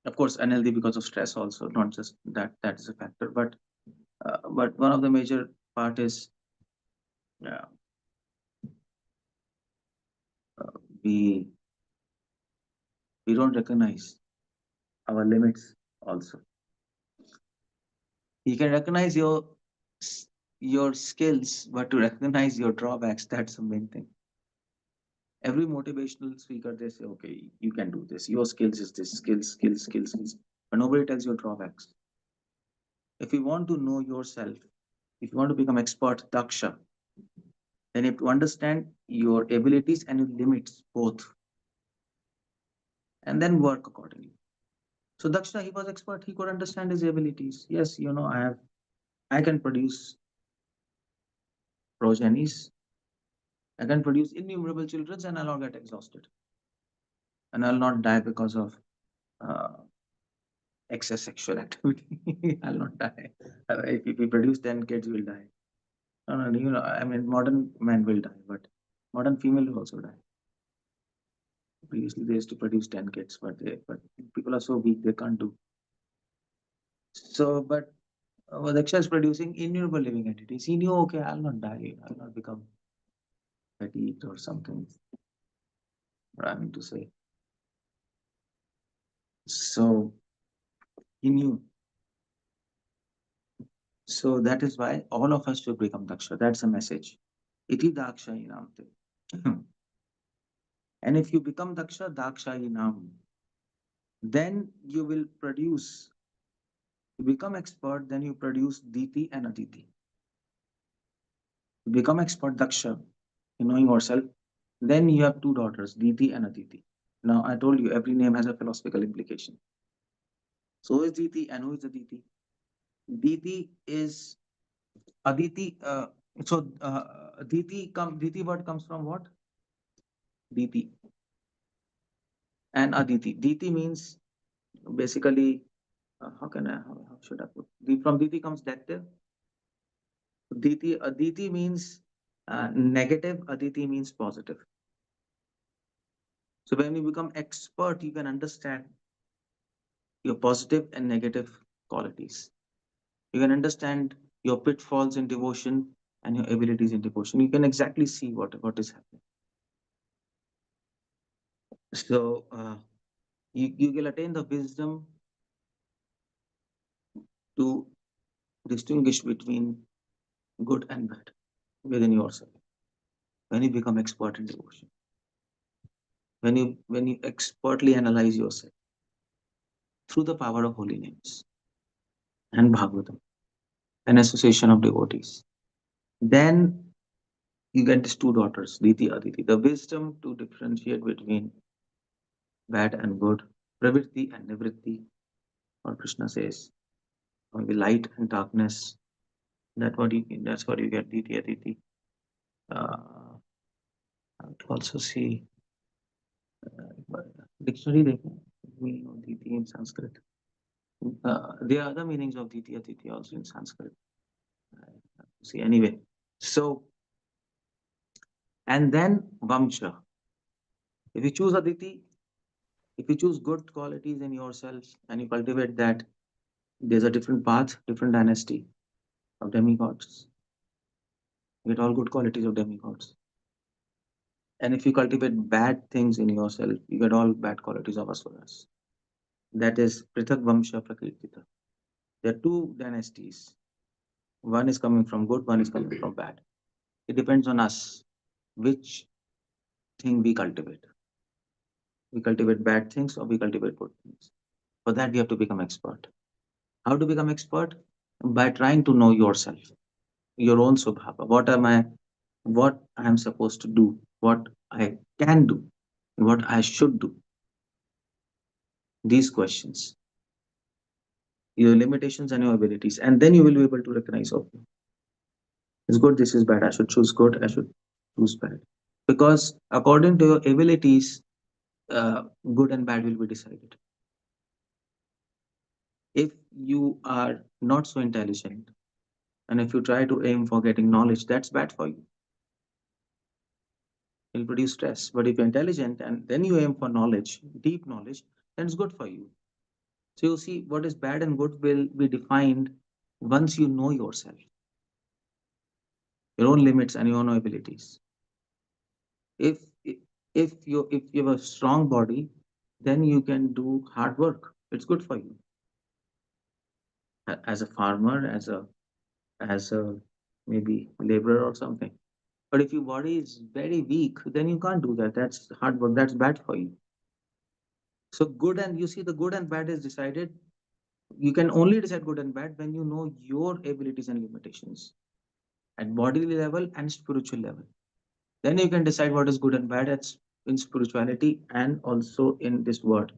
Of course, unhealthy because of stress also, not just that is a factor, but one of the major part is we don't recognize our limits also. You can recognize your skills, but to recognize your drawbacks, that's the main thing. Every motivational speaker, they say, okay, you can do this. Your skills is this, skills. But nobody tells your drawbacks. If you want to know yourself, If you want to become expert, Daksha, then you have to understand your abilities and your limits both, and then work accordingly. So Daksha, he was expert. He could understand his abilities. Yes, I can produce progenies. I can produce innumerable children, and I'll not get exhausted, and I'll not die because of uh, excess sexual activity. I'll not die. If we produce 10 kids, we'll die. No, I mean, modern man will die, but modern female will also die. Previously, they used to produce 10 kids, but people are so weak, they can't do. So, but Daksha is producing innumerable living entities. He knew, okay, I'll not die. I'll not become petite or something. What I mean to say. So, he knew. So, that is why all of us should become Daksha. That's the message. Iti Daksha Inamte. And if you become Daksha, Daksha Inam, then you will produce. You become expert, then you produce Diti and Aditi. You become expert Daksha in knowing yourself, then you have two daughters, Diti and Aditi. Now, I told you every name has a philosophical implication. So, who is Diti and who is Aditi? Diti is Aditi. Diti word comes from what? Diti and Aditi. Diti means basically, how should I put? From Diti comes detective. Aditi means negative, Aditi means positive. So when you become expert, you can understand your positive and negative qualities. You can understand your pitfalls in devotion and your abilities in devotion. You can exactly see what is happening. So you will attain the wisdom to distinguish between good and bad within yourself when you become expert in devotion. When you expertly analyze yourself through the power of holy names and Bhagavatam, an association of devotees, then you get these two daughters, Diti, Aditi, the wisdom to differentiate between bad and good, pravritti and nivritti, or Krishna says, maybe light and darkness. That's what you get, Diti, Aditi. I would also see dictionary, meaning of Diti in Sanskrit. There are other meanings of Diti, Aditi also in Sanskrit. See, anyway. So, and then Vamsha. If you choose Aditi, if you choose good qualities in yourself and you cultivate that, there's a different path, different dynasty of demigods. You get all good qualities of demigods. And if you cultivate bad things in yourself, you get all bad qualities of asuras. That is Prithak Vamsha Prakritita. There are two dynasties. One is coming from good, one is coming from bad. It depends on us which thing we cultivate. We cultivate bad things or we cultivate good things. For that, we have to become expert. How to become expert? By trying to know yourself, your own subhava. What I am supposed to do, what I can do, what I should do. These questions, your limitations and your abilities, and then you will be able to recognize, okay, it's good, this is bad, I should choose good, I should choose bad. Because according to your abilities, good and bad will be decided. If you are not so intelligent, and if you try to aim for getting knowledge, that's bad for you. It'll produce stress. But if you're intelligent and then you aim for knowledge, deep knowledge, then it's good for you. So you see, what is bad and good will be defined once you know yourself, your own limits and your own abilities. If you have a strong body, then you can do hard work. It's good for you. As a farmer, as a maybe laborer or something. But if your body is very weak, then you can't do that. That's hard work. That's bad for you. So good and you see the good and bad is decided. You can only decide good and bad when you know your abilities and limitations. at bodily level and spiritual level. Then you can decide what is good and bad in spirituality and also in this world.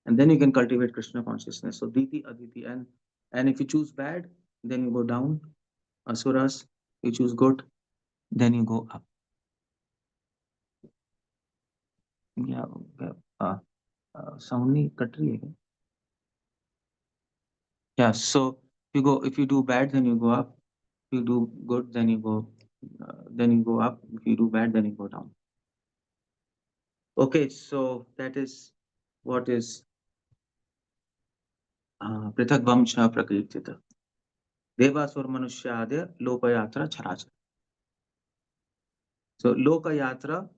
And then you can cultivate Krishna consciousness. So Diti, Aditi, and if you choose bad, then you go down, asuras. You choose good, then you go up. Yeah, soundly cut rahi hai kya? Yeah, so if you do bad, then you go up. If you do good, then you go up. If you do bad, then you go down. Okay, so that is what is Prithak Vamsha Prakirtita. Devasur Manushya Lokayatra Charachara. So Lokayatra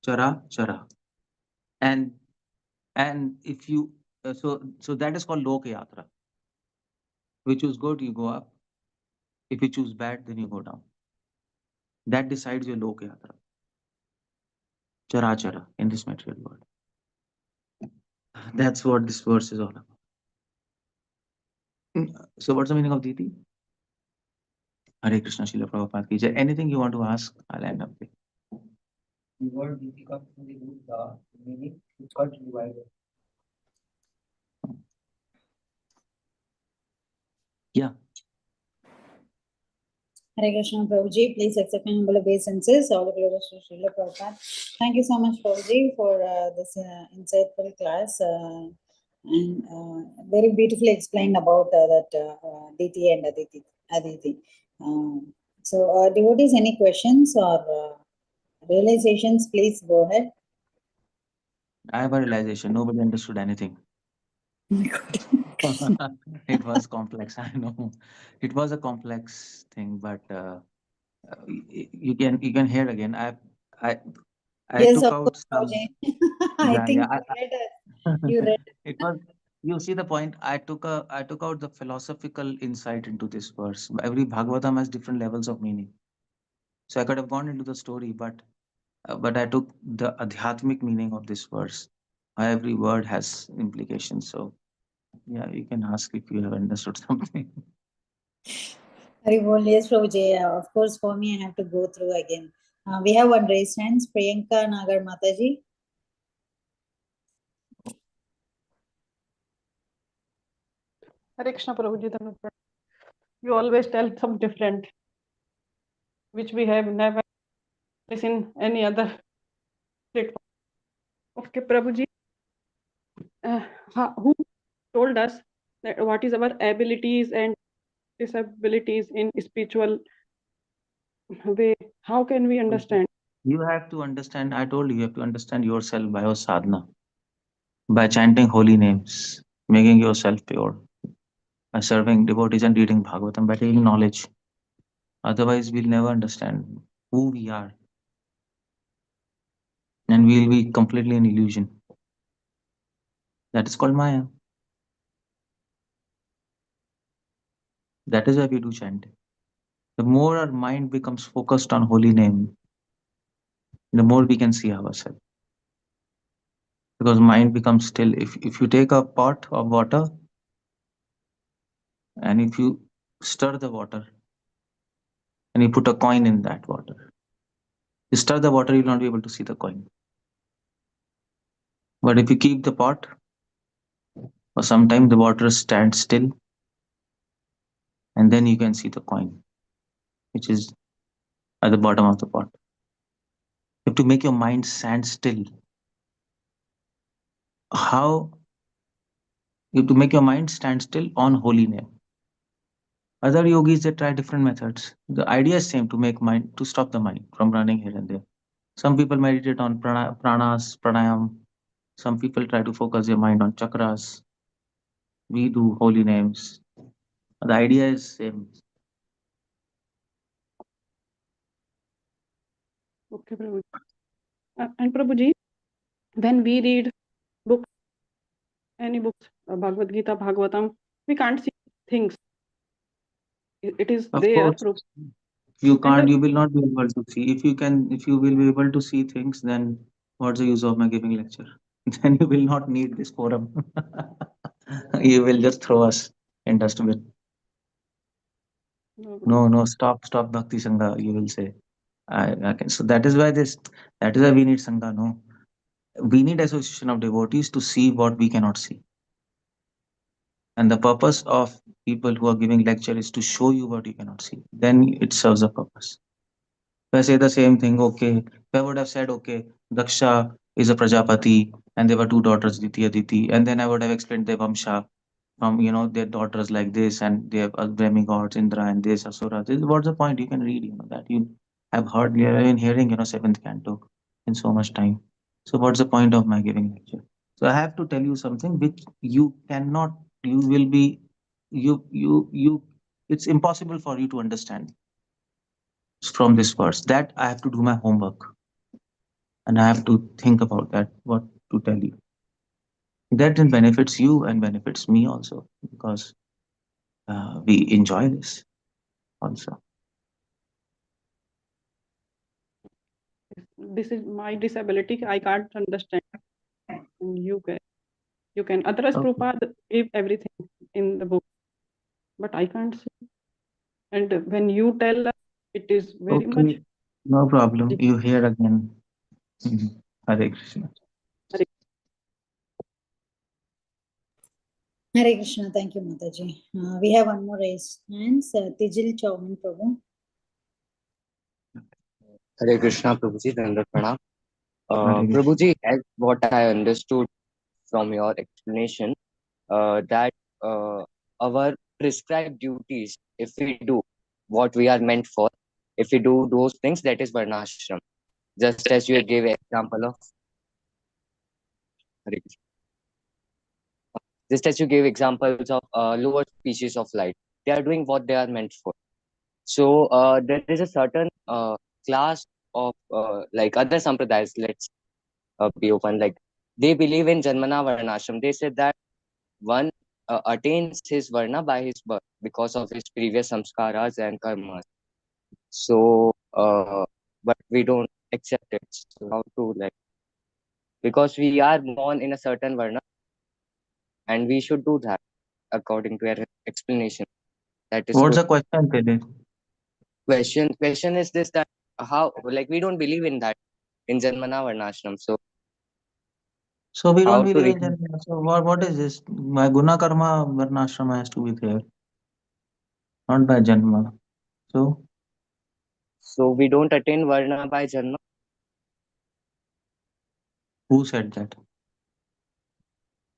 Chara Chara. And if you so that is called Lokayatra. If you choose good, you go up. If you choose bad, then you go down. That decides your Lokayatra. Chara Chara in this material world. That's what this verse is all about. So what's the meaning of Diti? Hare Krishna, Srila Prabhupada ki jai. Anything you want to ask, I'll end up with. The word Diti comes from the root da, meaning to cut, divide. Yeah. Hare Krishna, Prabhuji. Please accept my humble obeisances. All the glories to Srila Prabhupada. Thank you so much, Prabhuji, for this insightful class. And very beautifully explained about that Diti and Aditi. So, devotees, any questions or realizations, please go ahead. I have a realization. Nobody understood anything. It was complex. I know. It was a complex thing, but you can hear again. I Yes, took of out course, some. Prabhuji. I Yeah, think yeah. you read. It was. You see the point. I took out the philosophical insight into this verse. Every Bhagavatam has different levels of meaning. So I could have gone into the story, but I took the adhyatmic meaning of this verse. Every word has implications. So yeah, you can ask if you have understood something. Haribol, yes, Prabhuji. Of course, for me, I have to go through again. We have one raised hands, Priyanka Nagar Mataji. Hare Krishna, Prabhuji. Dhanapad. You always tell some different, which we have never seen in any other platform. Okay, Prabhuji. Who told us that what is our abilities and disabilities in spiritual way? How can we understand? You have to understand. I told you, you have to understand yourself by your sadhana, by chanting holy names, making yourself pure, by serving devotees and reading Bhagavatam, by taking knowledge. Otherwise, we'll never understand who we are, and we'll be completely in illusion. That is called Maya. That is why we do chanting. The more our mind becomes focused on holy name, the more we can see ourselves. Because mind becomes still. If you take a pot of water and if you stir the water and you put a coin in that water, you stir the water, you'll not be able to see the coin. But if you keep the pot, for some time the water stands still, and then you can see the coin, which is at the bottom of the pot. You have to make your mind stand still. How? You have to make your mind stand still on holy name. Other yogis, they try different methods. The idea is same, to make mind, to stop the mind from running here and there. Some people meditate on pranas, pranayam. Some people try to focus their mind on chakras. We do holy names. The idea is same. Okay, Prabhuji. And Prabhuji, when we read books, any books, Bhagavad Gita, Bhagavatam, we can't see things. It is Of there. course, you can't. You will not be able to see. If you will be able to see things, then what's the use of my giving lecture? Then you will not need this forum. You will just throw us in dustbin. No, stop Bhakti Sangha, you will say. I can. So that is why we need Sangha, no? We need association of devotees to see what we cannot see. And the purpose of people who are giving lecture is to show you what you cannot see. Then it serves a purpose. If I say the same thing, okay, if I would have said, okay, Daksha is a Prajapati and there were two daughters, Diti, Aditi, and then I would have explained the Vamsha from, their daughters like this and they have demigods, Indra and this, Asura. This, what's the point? You can read, that you have heard, you have been hearing, seventh canto in so much time. So what's the point of my giving lecture? So I have to tell you something which you cannot, you will be, it's impossible for you to understand from this verse. That I have to do my homework and I have to think about that, what to tell you. That then benefits you and benefits me also because we enjoy this also. This is my disability. I can't understand. And you can. Otherwise, Okay. Prabhupada gave everything in the book, but I can't see. And when you tell us, it is very much. Okay, no problem. You hear again. Hare Krishna. Hare Krishna. Thank you, Mataji. We have one more raised hands. Tijil Chauhan Prabhu. Hare Krishna, Prabhuji, Dandavat Pranam. Hare Krishna. Prabhuji, as what I understood from your explanation, that our prescribed duties, if we do what we are meant for, if we do those things, that is Varnashram. Just as you gave example of Hare Krishna. Just as you gave examples of lower species of life, they are doing what they are meant for. So there is a certain class of like other sampradayas, let's be open, like they believe in Janmana Varnashram. They said that one attains his Varna by his birth because of his previous samskaras and karmas. So, but we don't accept it. So how to like, because we are born in a certain Varna and we should do that according to your explanation. That is What's good. the question, Pele? Question is this, that how, like we don't believe in that in Janmana Varnashram. So we How don't to believe in reach? Janmana. So what is this? My Guna Karma Varnashrama has to be there, not by Janma. So we don't attain Varna by Janma. Who said that?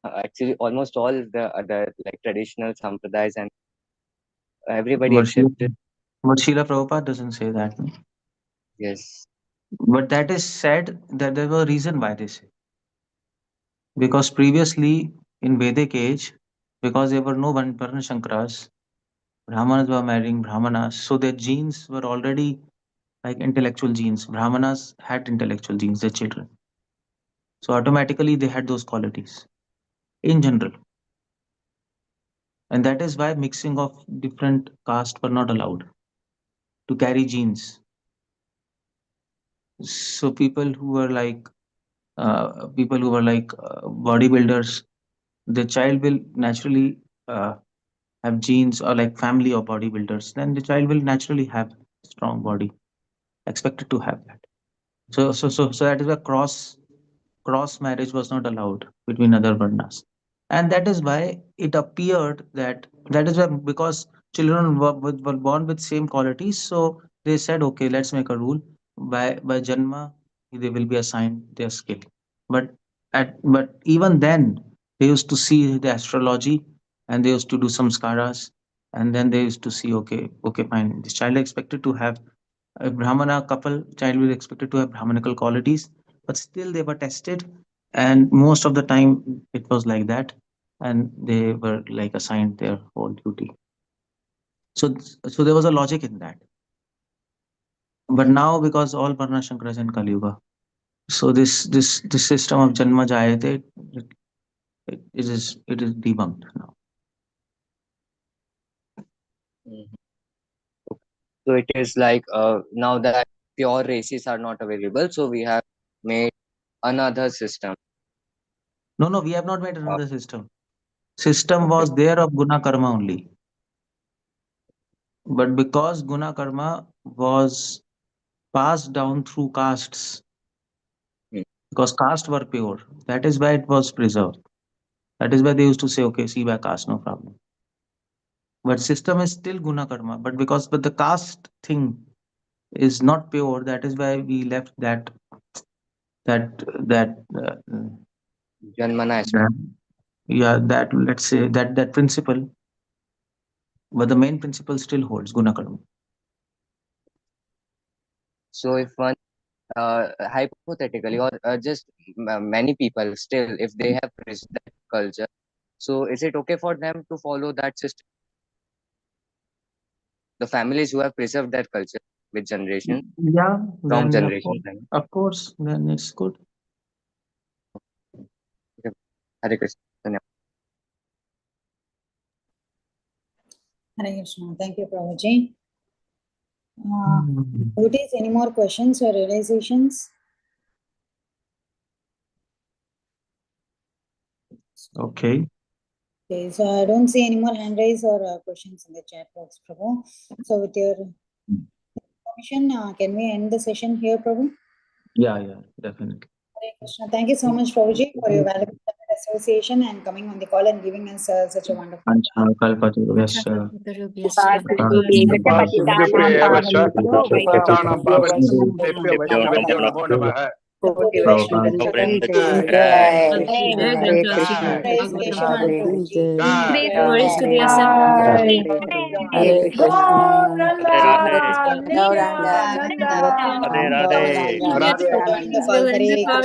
Actually, almost all the other like traditional sampradayas and everybody But accepts it. Srila Prabhupada doesn't say that. No? Yes. But that is said that there was a reason why they say. Because previously in Vedic age, because there were no Varna Shankaras, Brahmanas were marrying Brahmanas, so their genes were already like intellectual genes. Brahmanas had intellectual genes, their children. So automatically they had those qualities in general. And that is why mixing of different castes were not allowed to carry genes. So people who were like bodybuilders, the child will naturally have genes or like family of bodybuilders, then the child will naturally have strong body, expected to have that. So that is why cross marriage was not allowed between other varnas, and that is why it appeared that is why, because children were born with same qualities, so they said, okay, let's make a rule, by janma they will be assigned their skill. But even then they used to see the astrology and they used to do some skaras, and then they used to see, okay, fine, this child is expected to have a Brahmana couple, child will expected to have Brahmanical qualities, but still they were tested, and most of the time it was like that, and they were like assigned their whole duty. So there was a logic in that. But now, because all Varna Shankaras in Kali Yuga, so this system of Janma Jayate, it is debunked now. Mhm. So it is like now that pure races are not available, so we have made another system. No, we have not made another system. System was there of Guna Karma only. But because guna karma was passed down through castes, because castes were pure, that is why it was preserved. That is why they used to say, okay, see by caste, no problem. But system is still guna karma, but the caste thing is not pure, that is why we left that Janmana aspect. that let's say that principle, but the main principle still holds guna karma. So if one hypothetically or just many people still, if they have preserved that culture, so is it okay for them to follow that system? The families who have preserved that culture with generation Yeah, from then generation. of course, then it's good. Hare Krishna. Dhanyavad. Hare Krishna. Thank you, Prabhuji. Devotees, any more questions or realizations? Okay. Okay, so I don't see any more hand raise or questions in the chat box, Prabhu. So with your permission, can we end the session here, Prabhu? Yeah, definitely. Hare Krishna. Thank you so much, Prabhuji, for your valuable association and coming on the call and giving us such a wonderful. पतितानां पावनेभ्यो वैष्णवेभ्यो नमो नमः Devotee Vaishnava Hare Krishna. Praise Keshavanand Prabhuji. जय Glories to the Ascent. Hare Krishna. Hare Gauranga. Nanda. Gauranga. Thank you, Radhe. Prabhuji, for joining the call. Hare Krishna.